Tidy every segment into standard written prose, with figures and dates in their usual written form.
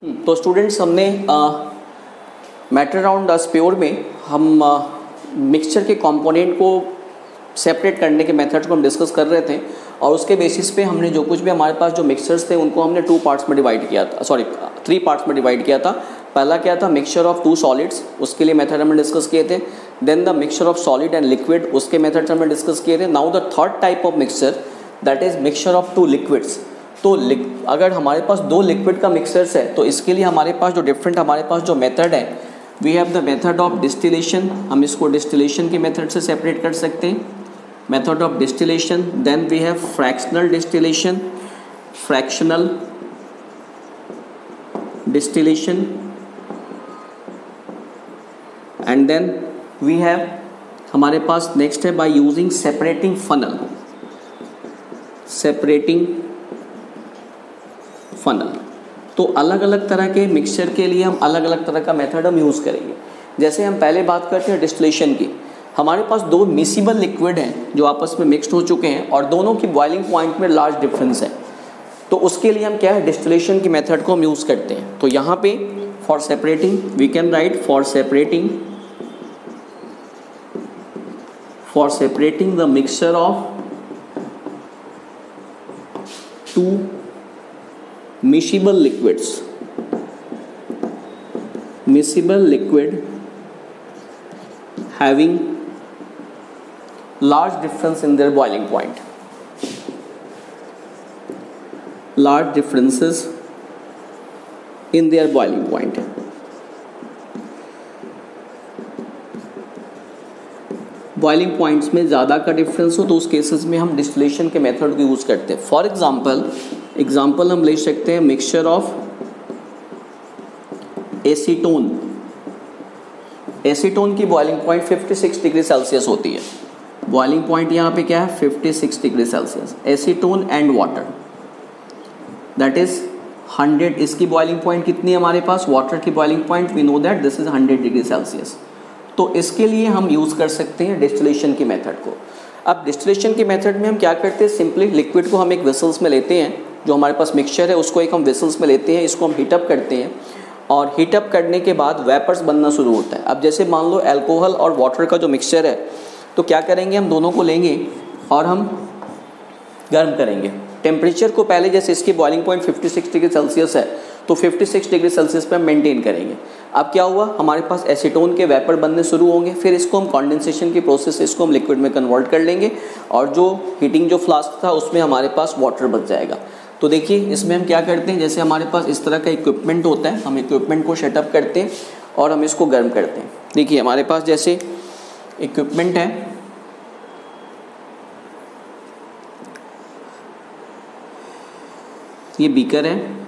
तो स्टूडेंट्स हमने matter around स्प्योर में हम मिक्सचर के कंपोनेंट को सेपरेट करने के मेथड को हम डिस्कस कर रहे थे और उसके बेसिस पे हमने जो कुछ भी हमारे पास जो मिक्सचर्स थे उनको हमने 3 पार्ट्स में डिवाइड किया था। पहला क्या था, मिक्सचर ऑफ 2 सॉलिड्स, उसके लिए मेथड हमने डिस्कस किए थे। Then the mixture of solid and liquid, उसके मेथड हमने डिस्कस किए थे। Now the third type of mixture that is mixture of 2 liquids. तो अगर हमारे पास 2 लिक्विड का मिक्सचर्स है तो इसके लिए हमारे पास जो डिफरेंट हमारे पास जो मेथड है, we have the method of distillation. हम इसको डिस्टिलेशन के मेथड से सेपरेट कर सकते हैं, method of distillation. Then we have fractional distillation, fractional distillation, and then we have हमारे पास नेक्स्ट है by using separating funnel, separating funnel. तो अलग अलग तरह के मिक्सचर के लिए हम अलग अलग तरह का मेथड हम यूज़ करेंगे। जैसे हम पहले बात करते हैं डिस्टिलेशन की, हमारे पास 2 मिक्सिबल लिक्विड हैं जो आपस में मिक्सड हो चुके हैं और दोनों की बॉइलिंग पॉइंट में लार्ज डिफरेंस है, तो उसके लिए हम क्या है, डिस्टिलेशन की मेथड को हम यूज़ करते हैं। तो यहाँ पे for separating we can write for separating the mixture of 2 miscible liquid having large difference in their boiling point, large differences in their boiling point। Boiling points में ज़्यादा का डिफरेंस हो तो उस केसेस में हम डिस्टिलेशन के मेथड को यूज़ करते हैं। फॉर एग्जाम्पल हम ले सकते हैं मिक्सचर ऑफ एसीटोन। एसीटोन की बॉइलिंग पॉइंट 56 डिग्री सेल्सियस होती है। बॉइलिंग पॉइंट यहाँ पे क्या है, 56 degree Celsius. Acetone and water that is 100। इसकी बॉइलिंग पॉइंट कितनी है हमारे पास, वाटर की boiling point we know that this is 100 degree Celsius. तो इसके लिए हम यूज़ कर सकते हैं डिस्टिलेशन की मेथड को। अब डिस्टिलेशन की मेथड में हम क्या करते हैं, सिंपली लिक्विड को हम एक वेसल्स में लेते हैं, जो हमारे पास मिक्सचर है उसको एक हम वेसल्स में लेते हैं, इसको हम हीटअप करते हैं और हीटअप करने के बाद वेपर्स बनना शुरू होता है। अब जैसे मान लो अल्कोहल और वाटर का जो मिक्सचर है, तो क्या करेंगे, हम दोनों को लेंगे और हम गर्म करेंगे। टेम्परेचर को पहले, जैसे इसकी बॉइलिंग पॉइंट 56 डिग्री सेल्सियस है तो 56 डिग्री सेल्सियस पे हम मेंटेन करेंगे। अब क्या हुआ, हमारे पास एसीटोन के वेपर बनने शुरू होंगे, फिर इसको हम कंडेंसेशन की प्रोसेस से इसको हम लिक्विड में कन्वर्ट कर लेंगे और जो हीटिंग जो फ्लास्क था उसमें हमारे पास वाटर बच जाएगा। तो देखिए इसमें हम क्या करते हैं, जैसे हमारे पास इस तरह का इक्विपमेंट होता है, हम इक्विपमेंट को सेटअप करते हैं और हम इसको गर्म करते हैं। देखिए हमारे पास जैसे इक्विपमेंट है, ये बीकर है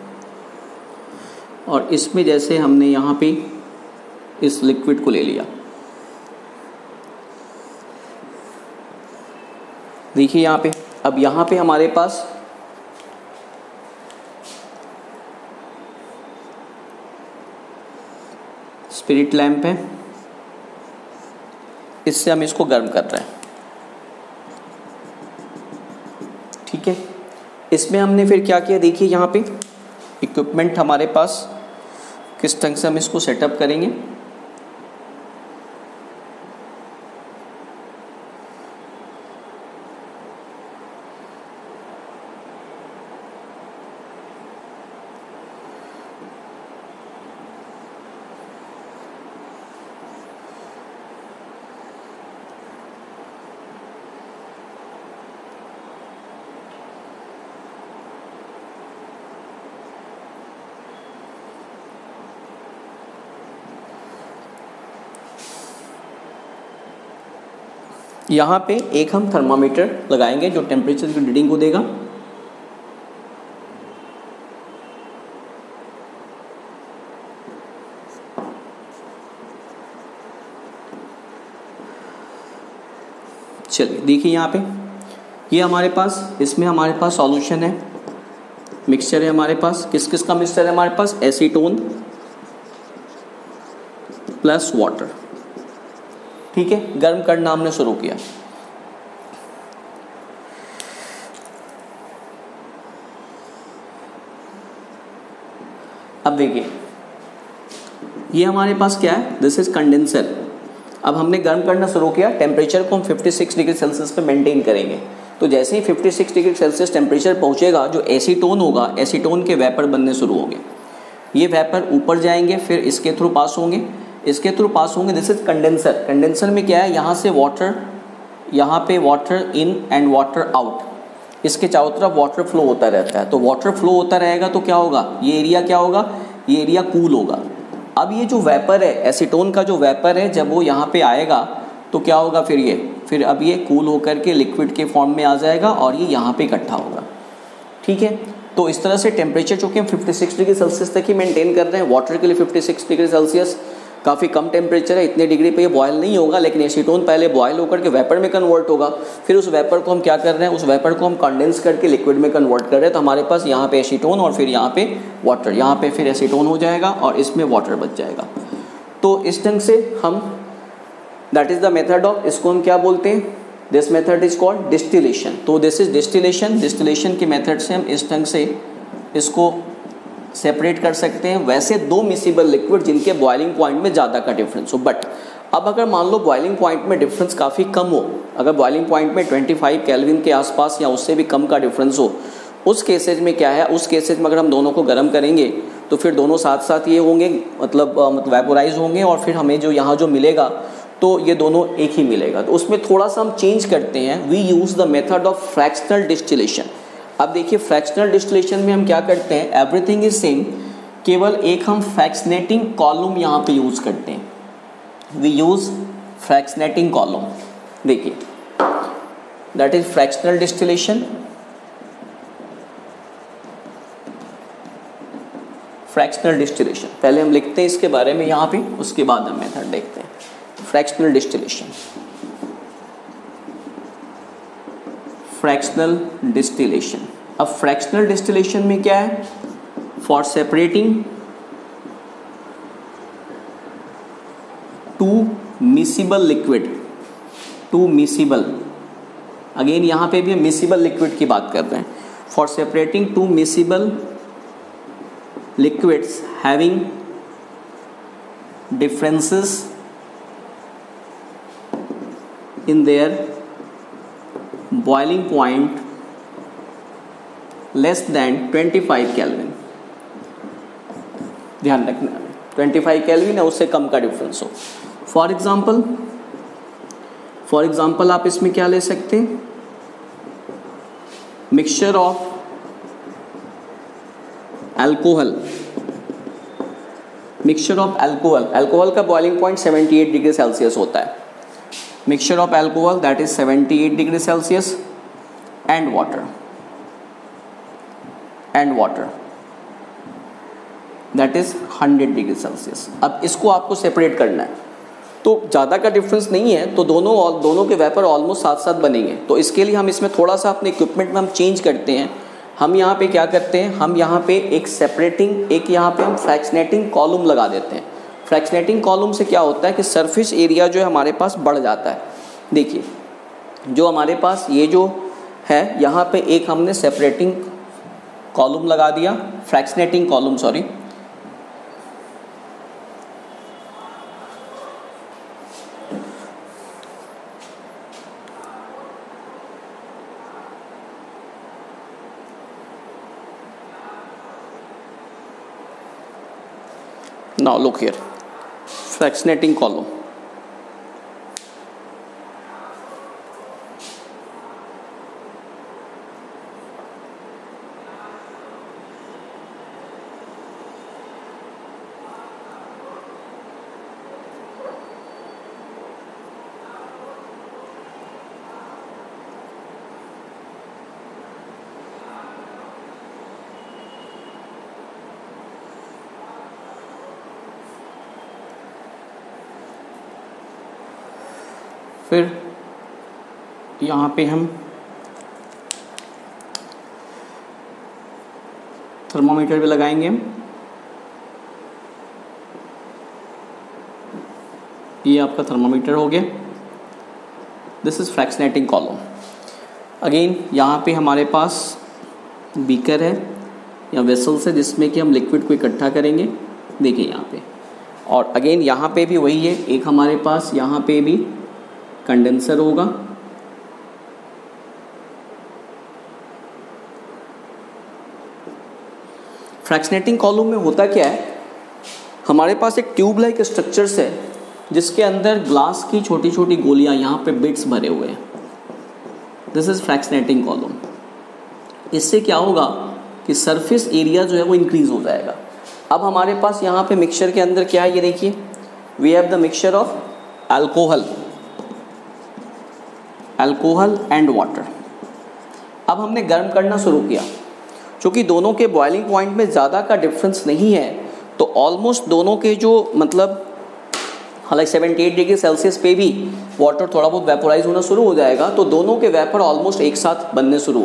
और इसमें जैसे हमने यहाँ पे इस लिक्विड को ले लिया। देखिए यहाँ पे, अब यहाँ पे हमारे पास स्पिरिट लैंप है, इससे हम इसको गर्म कर रहे हैं। ठीक है, इसमें हमने फिर क्या किया, देखिए यहाँ पे इक्विपमेंट हमारे पास किस ढंग से हम इसको सेटअप करेंगे। यहाँ पे एक हम थर्मामीटर लगाएंगे जो टेम्परेचर की रीडिंग को देगा। चलिए देखिए यहाँ पे, ये हमारे पास, इसमें हमारे पास सॉल्यूशन है, मिक्सचर है हमारे पास। किस किस का मिक्सचर है हमारे पास, एसीटोन प्लस वाटर। ठीक है, गर्म करना हमने शुरू किया। अब देखिए ये हमारे पास क्या है, दिस इज कंडेंसर। अब हमने गर्म करना शुरू किया, टेम्परेचर को हम 56 डिग्री सेल्सियस पे मेंटेन करेंगे। तो जैसे ही 56 डिग्री सेल्सियस टेम्परेचर पहुंचेगा, जो एसीटोन होगा, एसीटोन के वेपर बनने शुरू होंगे। ये वेपर ऊपर जाएंगे, फिर इसके थ्रू पास होंगे, इसके थ्रू पास होंगे। This is condenser. कंडेंसर में क्या है, यहाँ से वाटर, यहाँ पे water in and water out, इसके चारों तरफ वाटर फ्लो होता रहता है। तो वाटर फ्लो होता रहेगा तो क्या होगा, ये एरिया क्या होगा, ये एरिया कूल होगा। अब ये जो वेपर है, एसीटोन का जो वेपर है, जब वो यहाँ पे आएगा तो क्या होगा, फिर अब ये कूल होकर के लिक्विड के फॉर्म में आ जाएगा और ये यहाँ पे इकट्ठा होगा। ठीक है, तो इस तरह से टेम्परेचर चूँकि हम 56 डिग्री सेल्सियस तक ही मेंटेन कर रहे हैं, वाटर के लिए 56 डिग्री सेल्सियस काफ़ी कम टेम्परेचर है, इतने डिग्री पे ये बॉयल नहीं होगा, लेकिन एसीटोन पहले बॉयल होकर के वेपर में कन्वर्ट होगा। फिर उस वेपर को हम क्या कर रहे हैं, उस वेपर को हम कंडेंस करके लिक्विड में कन्वर्ट कर रहे हैं। तो हमारे पास यहाँ पे एसीटोन और फिर यहाँ पे वाटर, यहाँ पे फिर एसीटोन हो जाएगा और इसमें वाटर बच जाएगा। तो इस ढंग से हम, that is the method of, इसको हम क्या बोलते हैं, this method is called distillation. तो दिस इज डिस्टिलेशन। डिस्टिलेशन के मेथड से हम इस ढंग से इसको सेपरेट कर सकते हैं। वैसे दो मिसिबल लिक्विड जिनके बॉइलिंग पॉइंट में ज़्यादा का डिफरेंस हो, बट अब अगर मान लो बॉइलिंग पॉइंट में डिफरेंस काफ़ी कम हो, अगर बॉइलिंग पॉइंट में 25 केल्विन के आसपास या उससे भी कम का डिफरेंस हो, उस केसेज में क्या है, उस केसेज में अगर हम दोनों को गर्म करेंगे तो फिर दोनों साथ साथ ये होंगे, मतलब वेपोराइज होंगे और फिर हमें जो यहाँ जो मिलेगा तो ये दोनों एक ही मिलेगा। तो उसमें थोड़ा सा हम चेंज करते हैं, we use the method of fractional distillation. अब देखिए फ्रैक्शनल डिस्टिलेशन में हम क्या करते हैं, एवरीथिंग इज सेम, केवल एक हम फ्रैक्शनेटिंग कॉलम यहाँ पे यूज़ करते हैं। We use fractionating column. देखिए that is fractional distillation. Fractional distillation पहले हम लिखते हैं इसके बारे में यहाँ पे, उसके बाद हम मेथड देखते हैं। Fractional distillation, fractional distillation. अब फ्रैक्शनल डिस्टिलेशन में क्या है, for separating two miscible liquid, two miscible, again यहाँ पे भी हम मिसिबल लिक्विड की बात कर रहे हैं, for separating two miscible liquids having differences in their boiling point less than 25 kelvin. ध्यान रखना 25 केल्विन है, उससे कम का डिफरेंस हो। फॉर एग्जाम्पल आप इसमें क्या ले सकते हैं, mixture of alcohol, mixture of alcohol, alcohol का बॉइलिंग पॉइंट 78 डिग्री सेल्सियस होता है। Mixture of alcohol that is 78 degree Celsius and water that is 100 degree Celsius। अब इसको आपको सेपरेट करना है, तो ज़्यादा का डिफरेंस नहीं है, तो दोनों के वेपर ऑलमोस्ट साथ साथ बनेंगे। तो इसके लिए हम इसमें थोड़ा सा अपने इक्विपमेंट में हम चेंज करते हैं। हम यहाँ पे क्या करते हैं, हम यहाँ पे एक सेपरेटिंग, एक यहाँ पे हम फ्रैक्शनेटिंग कॉलम लगा देते हैं। फ्रैक्शनेटिंग कॉलम से क्या होता है कि सरफेस एरिया जो है हमारे पास बढ़ जाता है। देखिए जो हमारे पास ये जो है, यहाँ पे एक हमने सेपरेटिंग कॉलम लगा दिया, fractionating column, sorry, now look here, fractionating column, फिर यहाँ पे हम थर्मोमीटर भी लगाएंगे। ये आपका थर्मोमीटर हो गया। This is fractionating column. Again यहाँ पे हमारे पास बीकर है, या वेसल्स है जिसमें कि हम लिक्विड को इकट्ठा करेंगे। देखिए यहाँ पे, और अगेन यहाँ पे भी वही है, एक हमारे पास यहाँ पे भी कंडेंसर होगा, फ्रैक्शनेटिंग कॉलम में होता क्या है, हमारे पास एक ट्यूब लाइक स्ट्रक्चर्स है जिसके अंदर ग्लास की छोटी छोटी गोलियां यहाँ पे बिट्स भरे हुए हैं। This is fractionating column. इससे क्या होगा कि सरफेस एरिया जो है वो इंक्रीज हो जाएगा। अब हमारे पास यहाँ पे मिक्सचर के अंदर क्या है, ये देखिए, we have the mixture of alcohol and water. अब हमने गर्म करना शुरू किया, क्योंकि दोनों के बॉइलिंग पॉइंट में ज़्यादा का डिफरेंस नहीं है, तो ऑलमोस्ट दोनों के जो मतलब हालांकि 78 डिग्री सेल्सियस पे भी वाटर थोड़ा बहुत वेपोराइज होना शुरू हो जाएगा, तो दोनों के वेपर ऑलमोस्ट एक साथ बनने शुरू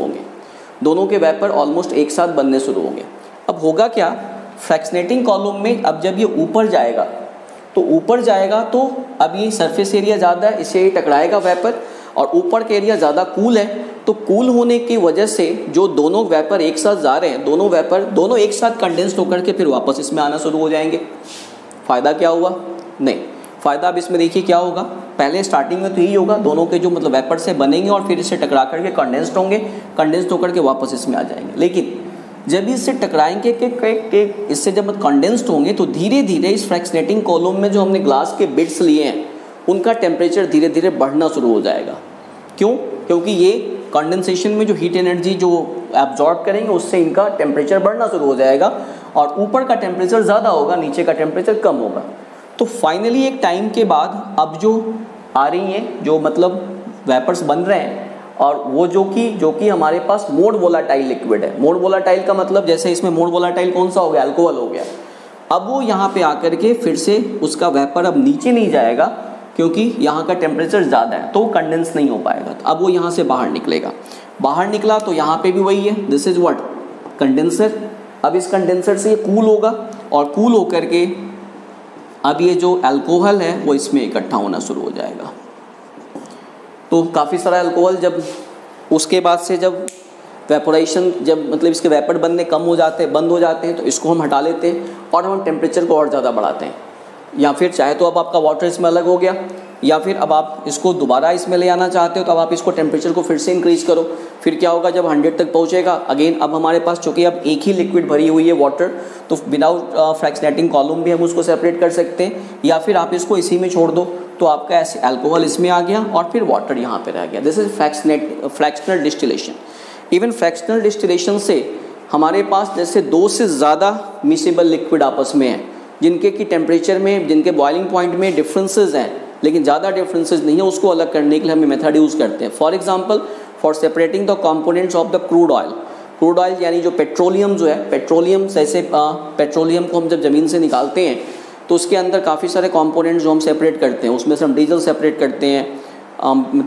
होंगे। अब होगा क्या, फ्रैक्शनेटिंग कॉलम में अब जब ये ऊपर जाएगा तो अब ये सरफेस एरिया ज़्यादा है, इससे ये टकराएगा वेपर, और ऊपर का एरिया ज़्यादा कूल है, तो कूल होने की वजह से जो दोनों वेपर एक साथ जा रहे हैं, दोनों एक साथ कंडेंस्ड होकर के फिर वापस इसमें आना शुरू हो जाएंगे। फ़ायदा क्या हुआ? नहीं, फ़ायदा अब इसमें देखिए क्या होगा। पहले स्टार्टिंग में तो यही होगा, दोनों के जो मतलब वेपर से बनेंगे और फिर इससे टकरा करके कंडेंस्ड होंगे, कंडेंस्ड होकर के वापस इसमें आ जाएंगे। लेकिन जब इससे टकराएंगे के इससे जब कंडेंस्ड होंगे तो धीरे धीरे इस फ्रैक्शनेटिंग कॉलम में जो हमने ग्लास के बिट्स लिए हैं उनका टेम्परेचर धीरे धीरे बढ़ना शुरू हो जाएगा। क्यों? क्योंकि ये कंडेंसेशन में जो हीट एनर्जी जो एब्जॉर्ब करेंगे उससे इनका टेम्परेचर बढ़ना शुरू हो जाएगा, और ऊपर का टेम्परेचर ज़्यादा होगा, नीचे का टेम्परेचर कम होगा। तो फाइनली एक टाइम के बाद अब जो आ रही हैं, जो मतलब वेपर्स बन रहे हैं, और वो जो कि हमारे पास मोड वोलाटाइल लिक्विड है। मोड वोलाटाइल का मतलब जैसे इसमें मोड वोलाटाइल कौन सा हो गया, अल्कोहल हो गया। अब वो यहाँ पे आकर के फिर से उसका वेपर अब नीचे नहीं जाएगा, क्योंकि यहाँ का टेम्परेचर ज़्यादा है, तो कंडेंस नहीं हो पाएगा। तो अब वो यहाँ से बाहर निकलेगा, बाहर निकला तो यहाँ पे भी वही है, दिस इज व्हाट, कंडेंसर। अब इस कंडेंसर से ये कूल होगा, और कूल होकर के अब ये जो अल्कोहल है वो इसमें इकट्ठा होना शुरू हो जाएगा। तो काफ़ी सारा अल्कोहल, जब उसके बाद से जब वेपोरेशन, जब मतलब इसके वेपर बनने बंद हो जाते हैं, तो इसको हम हटा लेते हैं और हम टेम्परेचर को और ज़्यादा बढ़ाते हैं। या फिर चाहे तो अब आपका वाटर इसमें अलग हो गया, या फिर अब आप इसको दोबारा इसमें ले आना चाहते हो तो अब आप इसको टेम्परेचर को फिर से इंक्रीज़ करो। फिर क्या होगा, जब 100 तक पहुंचेगा, अगेन अब हमारे पास चूँकि अब एक ही लिक्विड भरी हुई है वाटर, तो विदाउट फ्रैक्शनेटिंग कॉलम भी हम उसको सेपरेट कर सकते हैं, या फिर आप इसको इसी में छोड़ दो तो आपका ऐसे अल्कोहल इसमें आ गया और फिर वाटर यहाँ पे रह गया। This is fractional distillation. Even fractional distillation से हमारे पास जैसे 2 से ज़्यादा मिसेबल लिक्विड आपस में हैं, जिनके की टेम्परेचर में, जिनके बॉइलिंग पॉइंट में डिफरेंसेस हैं, लेकिन ज़्यादा डिफरेंसेस नहीं है, उसको अलग करने के लिए हम मेथड यूज़ करते हैं। For example, for separating the components of the crude oil यानी जो पेट्रोलियम जो है, पेट्रोलियम जैसे पेट्रोलियम को हम जब ज़मीन से निकालते हैं तो उसके अंदर काफ़ी सारे कंपोनेंट्स जो हम सेपरेट करते हैं, उसमें से हम डीजल सेपरेट करते हैं,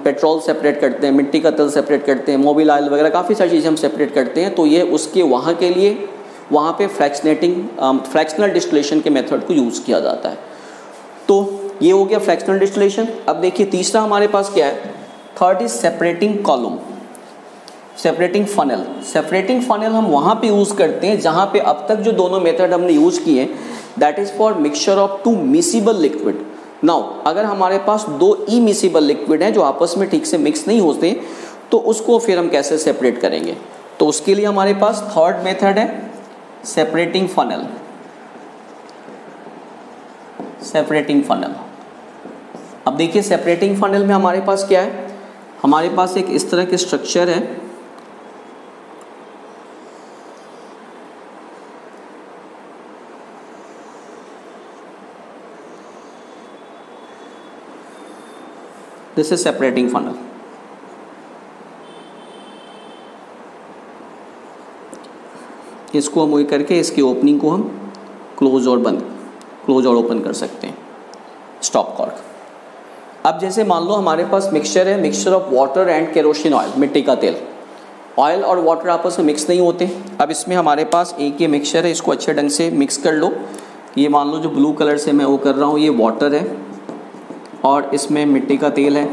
पेट्रोल सेपरेट करते हैं, मिट्टी का तेल सेपरेट करते हैं, मोबिल ऑयल वगैरह काफ़ी सारी चीज़ें हम सेपरेट करते हैं। तो ये उसके वहाँ के लिए वहाँ पे फ्रैक्शनल डिस्टिलेशन के मेथड को यूज़ किया जाता है। तो ये हो गया फ्रैक्शनल डिस्टिलेशन। अब देखिए तीसरा हमारे पास क्या है, third is separating column, separating funnel. Separating funnel हम वहाँ पे यूज़ करते हैं जहाँ पे अब तक जो दोनों मेथड हमने यूज़ किए, that is for mixture of 2 miscible liquid. Now अगर हमारे पास 2 इमिसिबल लिक्विड हैं जो आपस में ठीक से मिक्स नहीं होते, तो उसको फिर हम कैसे सेपरेट करेंगे? तो उसके लिए हमारे पास थर्ड मेथड है सेपरेटिंग फनल। सेपरेटिंग फनल, अब देखिए सेपरेटिंग फनल में हमारे पास क्या है, हमारे पास एक इस तरह के स्ट्रक्चर है, दिस इज सेपरेटिंग फनल। इसको हम वही करके इसकी ओपनिंग को हम क्लोज और ओपन कर सकते हैं, स्टॉप कॉर्क। अब जैसे मान लो हमारे पास मिक्सचर है, mixture of water and kerosene oil, मिट्टी का तेल। ऑयल और वाटर आपस में मिक्स नहीं होते। अब इसमें हमारे पास एक ये मिक्सचर है, इसको अच्छे ढंग से मिक्स कर लो। ये मान लो जो ब्लू कलर से मैं वो कर रहा हूँ, ये वाटर है और इसमें मिट्टी का तेल है,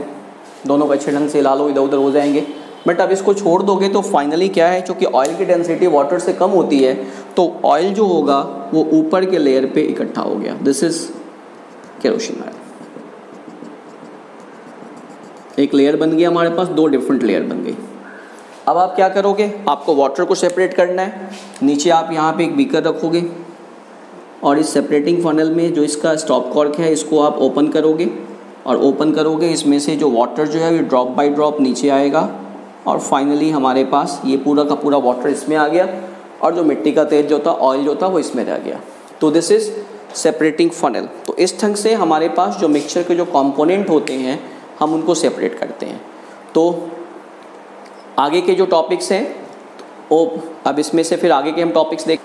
दोनों को अच्छे ढंग से हिला लो, इधर उधर हो जाएंगे। बट अब इसको छोड़ दोगे तो फाइनली क्या है, क्योंकि ऑयल की डेंसिटी वाटर से कम होती है, तो ऑयल जो होगा वो ऊपर के लेयर पे इकट्ठा हो गया, दिस इज केरोसिन ऑयल। एक लेयर बन गया हमारे पास, दो डिफरेंट लेयर बन गई। अब आप क्या करोगे, आपको वाटर को सेपरेट करना है। नीचे आप यहाँ पे एक बीकर रखोगे और इस सेपरेटिंग फनल में जो इसका स्टॉप कॉर्क है इसको आप ओपन करोगे, और ओपन करोगे इसमें से जो वाटर जो है ये ड्रॉप बाय ड्रॉप नीचे आएगा, और फाइनली हमारे पास ये पूरा का पूरा वाटर इसमें आ गया, और जो मिट्टी का तेल जो था, ऑयल जो था, वो इसमें रह गया। तो दिस इज़ सेपरेटिंग फनल। तो इस ढंग से हमारे पास जो मिक्सचर के जो कंपोनेंट होते हैं हम उनको सेपरेट करते हैं। तो आगे के जो टॉपिक्स हैं वो अब इसमें से फिर आगे के हम टॉपिक्स देख।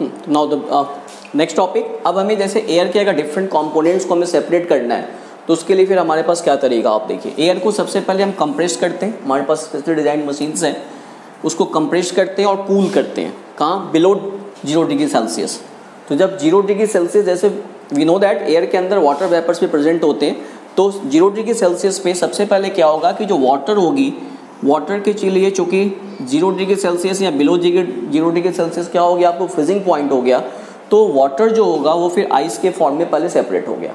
नाउ द नेक्स्ट टॉपिक, अब हमें जैसे एयर के अगर डिफरेंट कंपोनेंट्स को हमें सेपरेट करना है तो उसके लिए फिर हमारे पास क्या तरीका, आप देखिए। एयर को सबसे पहले हम कंप्रेस करते हैं, हमारे पास स्पेशल डिज़ाइन मशीन्स हैं, उसको कंप्रेस करते हैं और कूल करते हैं। कहाँ, बिलो 0 डिग्री सेल्सियस। तो जब 0 डिग्री सेल्सियस, जैसे वी नो दैट एयर के अंदर वाटर वेपर्स भी प्रेजेंट होते हैं, तो 0 डिग्री सेल्सियस पे सबसे पहले क्या होगा कि जो वाटर होगी, वाटर के लिए चूँकि 0 डिग्री सेल्सियस या बिलो 0 डिग्री सेल्सियस क्या हो गया, आपको फ्रीजिंग पॉइंट हो गया, तो वाटर जो होगा वो फिर आइस के फॉर्म में पहले सेपरेट हो गया।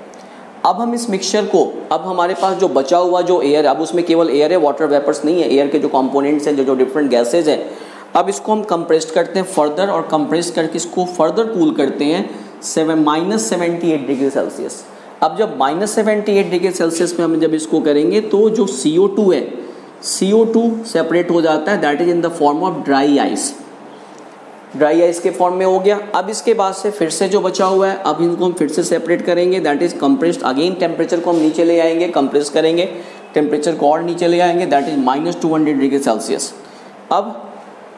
अब हम इस मिक्सचर को, अब हमारे पास जो बचा हुआ जो एयर, अब उसमें केवल एयर है, वाटर वेपर्स नहीं है, एयर के जो कंपोनेंट्स हैं, जो डिफरेंट गैसेज हैं, अब इसको हम कंप्रेस करते हैं फर्दर, और कंप्रेस करके इसको फर्दर कूल करते हैं -78 डिग्री सेल्सियस। अब जब -78 डिग्री सेल्सियस में हम जब इसको करेंगे तो जो CO2 है, CO2 सेपरेट हो जाता है, that is in the form of dry ice. Dry ice के फॉर्म में हो गया। अब इसके बाद से फिर से जो बचा हुआ है, अब इनको हम फिर से सेपरेट करेंगे, that is compressed. Again temperature को हम नीचे ले आएंगे, कंप्रेस करेंगे, टेम्परेचर को और नीचे ले आएंगे, दैट इज -200 डिग्री सेल्सियस। अब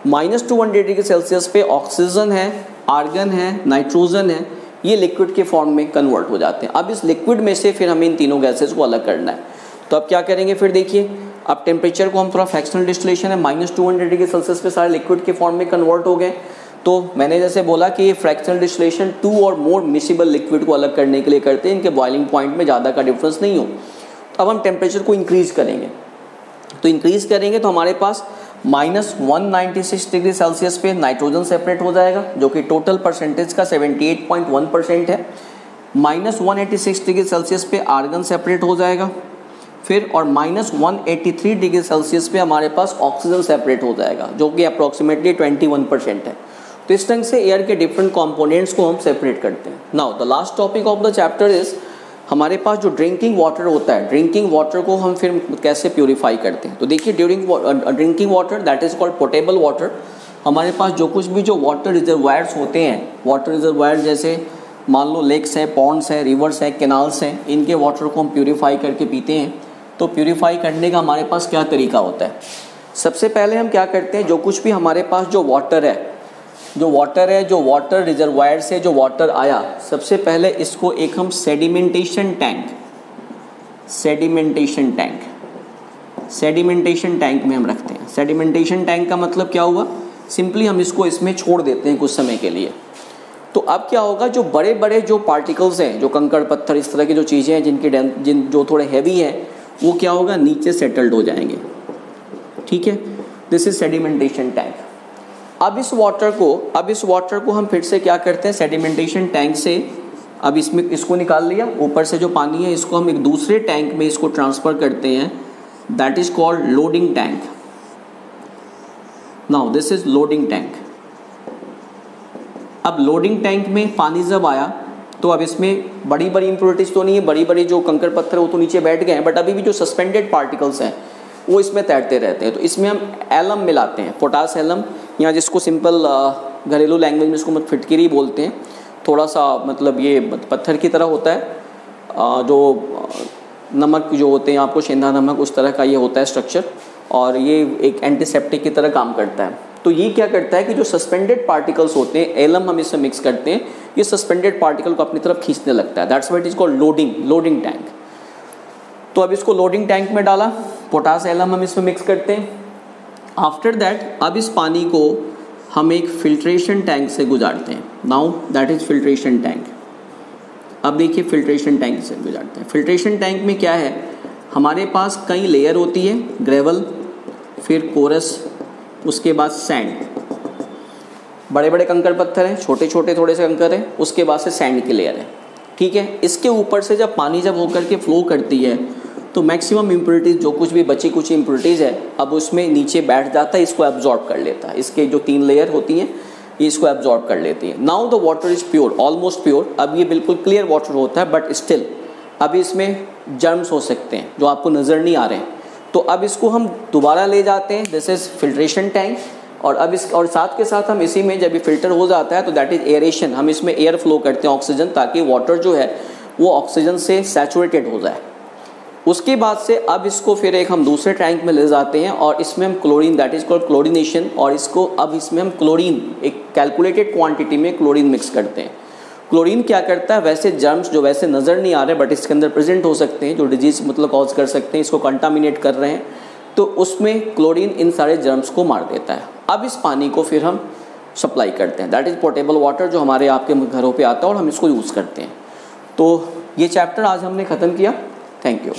-200 डिग्री सेल्सियस पे ऑक्सीजन है, आर्गन है, नाइट्रोजन है, ये लिक्विड के फॉर्म में कन्वर्ट हो जाते हैं। अब इस लिक्विड में से फिर हमें इन तीनों गैसेस को अलग करना है। तो अब क्या करेंगे, फिर देखिए, अब टेम्परेचर को हम थोड़ा फ्रैक्शनल डिस्टिलेशन है, -200 डिग्री सेल्सियस पे सारे लिक्विड के फॉर्म में कन्वर्ट हो गए। तो मैंने जैसे बोला कि ये फ्रैक्शनल डिस्टिलेशन 2 और मोर मिसिबल लिक्विड को अलग करने के लिए करते हैं, इनके बॉइलिंग पॉइंट में ज़्यादा का डिफरेंस नहीं हो। अब हम टेम्परेचर को इंक्रीज करेंगे, तो इंक्रीज करेंगे तो हमारे पास -196 डिग्री सेल्सियस पे नाइट्रोजन सेपरेट हो जाएगा, जो कि टोटल परसेंटेज का 78.1% है। -186 डिग्री सेल्सियस पे आर्गन सेपरेट हो जाएगा फिर, और -183 डिग्री सेल्सियस पे हमारे पास ऑक्सीजन सेपरेट हो जाएगा, जो कि अप्रॉक्सीमेटली 21% है। तो इस ढंग से एयर के डिफरेंट कंपोनेंट्स को हम सेपरेट करते हैं। Now the last topic of the chapter is, हमारे पास जो ड्रिंकिंग वाटर होता है, ड्रिंकिंग वाटर को हम फिर कैसे प्योरीफाई करते हैं। तो देखिए, drinking water that is called potable water. हमारे पास जो कुछ भी जो वाटर रिजर्वायर्स होते हैं, वाटर रिजर्वायर जैसे मान लो लेक्स है, पॉन्ड्स है, रिवर्स है, कैनाल्स हैं, इनके वाटर को हम प्योरीफाई करके पीते हैं। तो प्योरीफाई करने का हमारे पास क्या तरीका होता है, सबसे पहले हम क्या करते हैं, जो कुछ भी हमारे पास जो वाटर है, जो वाटर रिजर्वायर से जो वाटर आया, सबसे पहले इसको एक हम सेडिमेंटेशन टैंक में हम रखते हैं। सेडिमेंटेशन टैंक का मतलब क्या हुआ, सिंपली हम इसको इसमें छोड़ देते हैं कुछ समय के लिए। तो अब क्या होगा, जो बड़े बड़े जो पार्टिकल्स हैं, जो कंकड़ पत्थर इस तरह की जो चीज़ें हैं जो थोड़े हैवी हैं, वो क्या होगा, नीचे सेटल्ड हो जाएंगे। ठीक है, दिस इज सेडिमेंटेशन टैंक। अब इस वाटर को हम फिर से क्या करते हैं, सेडिमेंटेशन टैंक से अब इसमें इसको निकाल लिया, ऊपर से जो पानी है इसको हम एक दूसरे टैंक में इसको ट्रांसफ़र करते हैं, that is called loading tank. Now this is loading tank. अब लोडिंग टैंक में पानी जब आया तो अब इसमें बड़ी बड़ी इम्प्योरिटीज तो नहीं है, बड़ी बड़ी जो कंकड़ पत्थर वो तो नीचे बैठ गए हैं, बट अभी भी जो सस्पेंडेड पार्टिकल्स हैं वो इसमें तैरते रहते हैं। तो इसमें हम एलम मिलाते हैं, पोटास एलम, या जिसको सिंपल घरेलू लैंग्वेज में इसको फिटकिरी बोलते हैं। थोड़ा सा मतलब ये पत्थर की तरह होता है, जो नमक जो होते हैं आपको सेंधा नमक, उस तरह का ये होता है स्ट्रक्चर, और ये एक एंटीसेप्टिक की तरह काम करता है। तो ये क्या करता है कि जो सस्पेंडेड पार्टिकल्स होते हैं, एलम हम इसमें मिक्स करते हैं, ये सस्पेंडेड पार्टिकल को अपनी तरफ खींचने लगता है, that's what is called loading tank. तो अब इसको लोडिंग टैंक में डाला, पोटास एलम हम इसमें मिक्स करते हैं। आफ्टर दैट अब इस पानी को हम एक फिल्ट्रेशन टैंक से गुजारते हैं। Now that is filtration tank. अब देखिए फिल्ट्रेशन टैंक से गुजारते हैं। फिल्ट्रेशन टैंक में क्या है, हमारे पास कई लेयर होती है, ग्रेवल, फिर कोरस, उसके बाद सैंड। बड़े बड़े कंकड़ पत्थर हैं, छोटे छोटे थोड़े से कंकड़ हैं, उसके बाद से सैंड की लेयर है, ठीक है। इसके ऊपर से जब पानी जब होकर के फ्लो करती है तो मैक्सिमम इम्प्योरिटीज़, जो कुछ भी बची कुछ इम्प्योरिटीज़ है, अब उसमें नीचे बैठ जाता है, इसको एब्जॉर्ब कर लेता है। इसके जो 3 लेयर होती हैं ये इसको एब्जॉर्ब कर लेती है। Now the water is pure, almost pure. अब ये बिल्कुल क्लियर वाटर होता है, बट स्टिल अभी इसमें जर्म्स हो सकते हैं जो आपको नज़र नहीं आ रहे हैं। तो अब इसको हम दोबारा ले जाते हैं, दिस इज़ फिल्ट्रेशन टैंक। और अब इस और साथ के साथ हम इसी में जब ये फिल्टर हो जाता है तो दैट इज़ एयरेशन, हम इसमें एयर फ्लो करते हैं, ऑक्सीजन, ताकि वाटर जो है वो ऑक्सीजन से सैचुरेटेड हो जाए। उसके बाद से अब इसको फिर एक हम दूसरे टैंक में ले जाते हैं और इसमें हम chlorine, that is called chlorination, और इसको अब इसमें हम क्लोरीन, एक कैलकुलेटेड क्वांटिटी में क्लोरीन मिक्स करते हैं। क्लोरीन क्या करता है, वैसे जर्म्स जो वैसे नज़र नहीं आ रहे बट इसके अंदर प्रेजेंट हो सकते हैं, जो डिजीज़ मतलब कॉज कर सकते हैं, इसको कंटामिनेट कर रहे हैं, तो उसमें क्लोरीन इन सारे जर्म्स को मार देता है। अब इस पानी को फिर हम सप्लाई करते हैं, दैट इज़ पोर्टेबल वाटर, जो हमारे आपके घरों पे आता है और हम इसको यूज़ करते हैं। तो ये चैप्टर आज हमने ख़त्म किया। Thank you.